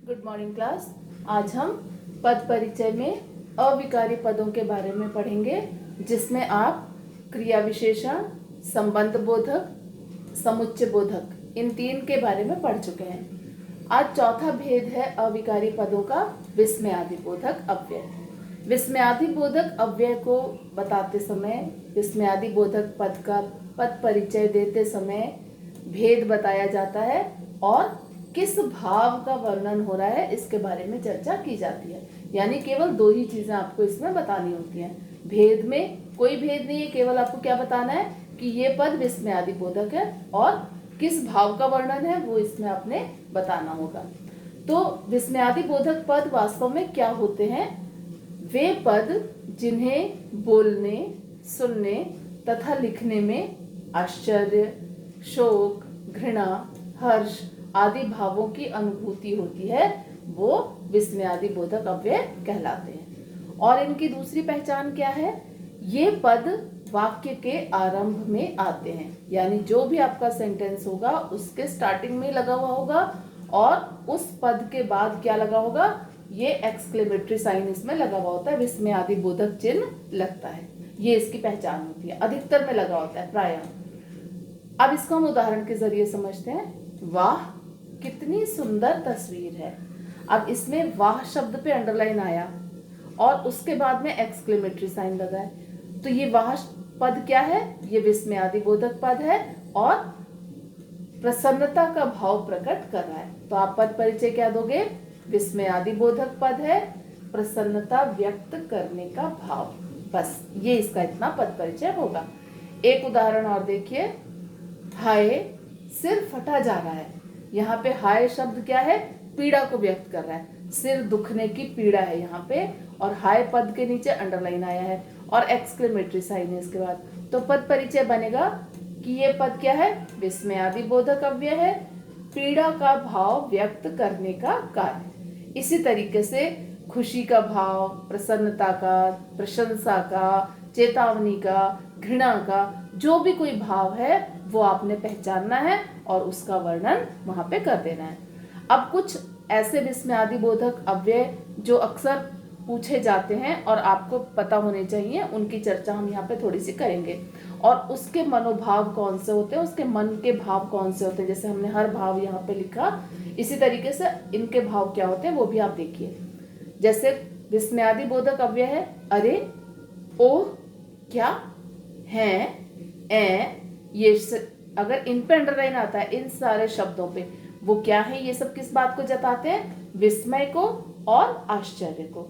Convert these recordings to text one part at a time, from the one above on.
Good morning class. आज हम पद परिचय में अविकारी पदों के बारे में पढ़ेंगे, जिसमें आप क्रिया विशेषण, संबंध बोधक, समुच्चय बोधक इन तीन के बारे में पढ़ चुके हैं। आज चौथा भेद है अविकारी पदों का विस्मयादि बोधक अव्यय। विस्मयादि बोधक अव्यय को बताते समय, विस्मयादि बोधक पद का पद परिचय देते समय भेद बताया जाता है और किस भाव का वर्णन हो रहा है इसके बारे में चर्चा की जाती है। यानी केवल दो ही चीजें आपको इसमें बतानी होती हैं। भेद में कोई भेद नहीं है, केवल आपको क्या बताना है कि ये पद विस्मयादि बोधक है और किस भाव का वर्णन है वो इसमें आपने बताना होगा। तो विस्मयादि बोधक पद वास्तव में क्या होते हैं? वे पद जिन्हें बोलने, सुनने तथा लिखने में आश्चर्य, शोक, घृणा, हर्ष आदि भावों की अनुभूति होती है, वो विस्मयादि बोधक अव्यय कहलाते हैं। और इनकी दूसरी पहचान क्या है? ये पद वाक्य के आरंभ में आते हैं, यानी जो भी आपका सेंटेंस होगा उसके स्टार्टिंग में लगा हुआ होगा और उस पद के बाद क्या लगा होगा? ये एक्सक्लेमेटरी साइन इसमें लगा हुआ होता है, विस्मयादि बोधक चिन्ह लगता है। ये इसकी पहचान होती है, अधिकतर में लगा होता है प्रायः। अब इसको हम उदाहरण के जरिए समझते हैं। वाह कितनी सुंदर तस्वीर है। अब इसमें वाह शब्द पे अंडरलाइन आया और उसके बाद में एक्सक्लेमेटरी साइन लगा है, तो ये वाह पद क्या है? ये विस्मयादि बोधक पद है और प्रसन्नता का भाव प्रकट कर रहा है। तो आप पद परिचय क्या दोगे? विस्मयादि बोधक पद है, प्रसन्नता व्यक्त करने का भाव। बस ये इसका इतना पद परिचय होगा। एक उदाहरण और देखिए। हाय सिर फटा जा रहा है। यहाँ पे हाय शब्द क्या है? पीड़ा को व्यक्त कर रहा है, सिर दुखने की पीड़ा है यहाँ पे, और हाय पद के नीचे अंडरलाइन आया है और एक्सक्लेमेटरी साइन है इसके बाद। तो पद परिचय बनेगा कि ये पद क्या है? विस्मयादि बोधक अव्यय है, पीड़ा का भाव व्यक्त करने का कार्य। इसी तरीके से खुशी का भाव, प्रसन्नता का, प्रशंसा का, चेतावनी का, घृणा का, जो भी कोई भाव है वो आपने पहचानना है और उसका वर्णन वहां पे कर देना है। अब कुछ ऐसे विस्मयादि बोधक अव्यय जो अक्सर पूछे जाते हैं और आपको पता होने चाहिए, उनकी चर्चा हम यहाँ पे थोड़ी सी करेंगे। और उसके मनोभाव कौन से होते हैं, उसके मन के भाव कौन से होते हैं, जैसे हमने हर भाव यहाँ पे लिखा, इसी तरीके से इनके भाव क्या होते हैं वो भी आप देखिए। जैसे विस्मयादि बोधक अव्यय है अरे, ओह, क्या, है, ये अगर इन पे अंडरलाइन आता है इन सारे शब्दों पे, वो क्या है? ये सब किस बात को जताते हैं? विस्मय को और आश्चर्य को।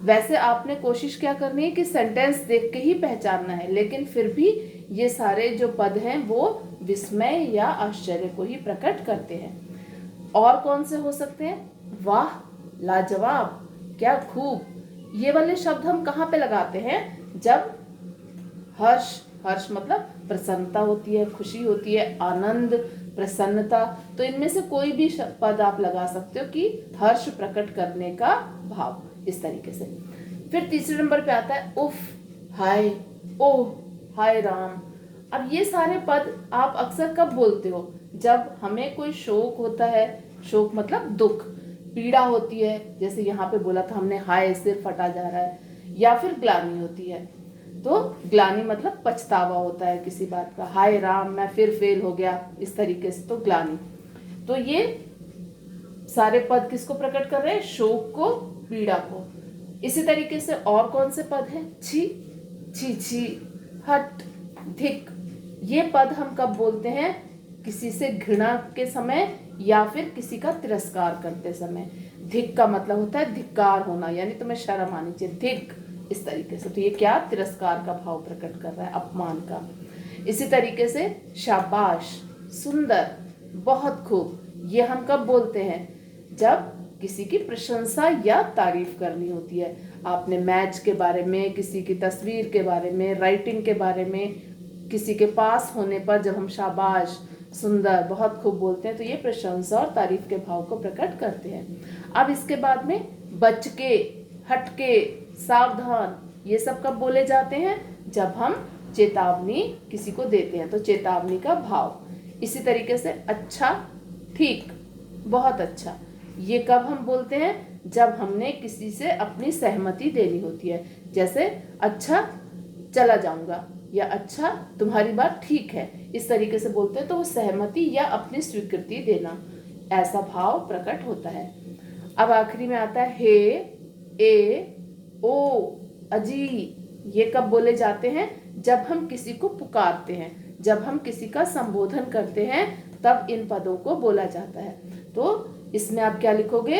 वैसे आपने कोशिश क्या करनी है कि सेंटेंस देख के ही पहचानना है, लेकिन फिर भी ये सारे जो पद हैं वो विस्मय या आश्चर्य को ही प्रकट करते हैं। और कौन से हो सकते हैं? वाह, लाजवाब, क्या खूब। ये वाले शब्द हम कहाँ पे लगाते हैं? जब हर्ष, हर्ष मतलब प्रसन्नता होती है, खुशी होती है, आनंद, प्रसन्नता, तो इनमें से कोई भी पद आप लगा सकते हो कि हर्ष प्रकट करने का भाव, इस तरीके से। फिर तीसरे नंबर पे आता है उफ, हाय, ओह, हाय राम। अब ये सारे पद आप अक्सर कब बोलते हो? जब हमें कोई शोक होता है, शोक मतलब दुख, पीड़ा होती है, जैसे यहाँ पे बोला था हमने हाय सिर फटा जा रहा है, या फिर ग्लानि होती है। तो ग्लानि मतलब पछतावा होता है किसी बात का, हाय राम मैं फिर फेल हो गया, इस तरीके से, तो ग्लानि। तो ये सारे पद किसको प्रकट कर रहे हैं? शोक को, पीड़ा को। इसी तरीके से और कौन से पद हैं? छी, छी छी, हट, धिक। ये पद हम कब बोलते हैं? किसी से घृणा के समय या फिर किसी का तिरस्कार करते समय। धिक का मतलब होता है धिक्कार होना, यानी तुम्हें शर्म आनी चाहिए, धिक, इस तरीके से। तो ये क्या? तिरस्कार का भाव प्रकट कर रहा है, अपमान का। इसी तरीके से शाबाश, सुंदर, बहुत खूब, ये हम कब बोलते हैं? जब किसी की प्रशंसा या तारीफ करनी होती है। आपने मैच के बारे में, किसी की तस्वीर के बारे में, राइटिंग के बारे में, किसी के पास होने पर जब हम शाबाश, सुंदर, बहुत खूब बोलते हैं, तो ये प्रशंसा और तारीफ के भाव को प्रकट करते हैं। अब इसके बाद में बच के, हटके, सावधान, ये सब कब बोले जाते हैं? जब हम चेतावनी किसी को देते हैं, तो चेतावनी का भाव। इसी तरीके से अच्छा, ठीक, बहुत अच्छा, ये कब हम बोलते हैं? जब हमने किसी से अपनी सहमति देनी होती है, जैसे अच्छा चला जाऊंगा या अच्छा तुम्हारी बात ठीक है, इस तरीके से बोलते हैं तो वो सहमति या अपनी स्वीकृति देना, ऐसा भाव प्रकट होता है। अब आखिरी में आता है हे, ए, ओ, अजी। ये कब बोले जाते हैं? जब हम किसी को पुकारते हैं, जब हम किसी का संबोधन करते हैं, तब इन पदों को बोला जाता है। तो इसमें आप क्या लिखोगे?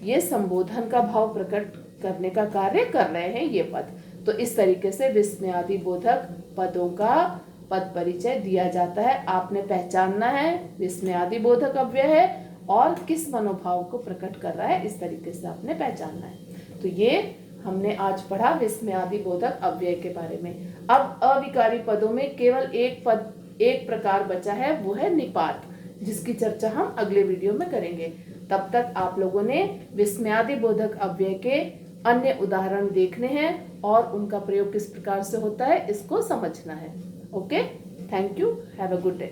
ये संबोधन का भाव प्रकट करने का कार्य कर रहे हैं ये पद। तो इस तरीके से विस्मयादि बोधक पदों का पद परिचय दिया जाता है। आपने पहचानना है विस्मयादि बोधक अव्यय है और किस मनोभाव को प्रकट कर रहा है, इस तरीके से आपने पहचानना है। तो ये हमने आज पढ़ा विस्मयादि बोधक अव्यय के बारे में। अब अविकारी पदों में केवल एक प्रकार बचा है, वो है निपात, जिसकी चर्चा हम अगले वीडियो में करेंगे। तब तक आप लोगों ने विस्मयादि बोधक अव्यय के अन्य उदाहरण देखने हैं और उनका प्रयोग किस प्रकार से होता है इसको समझना है। Okay, thank you, have a good day.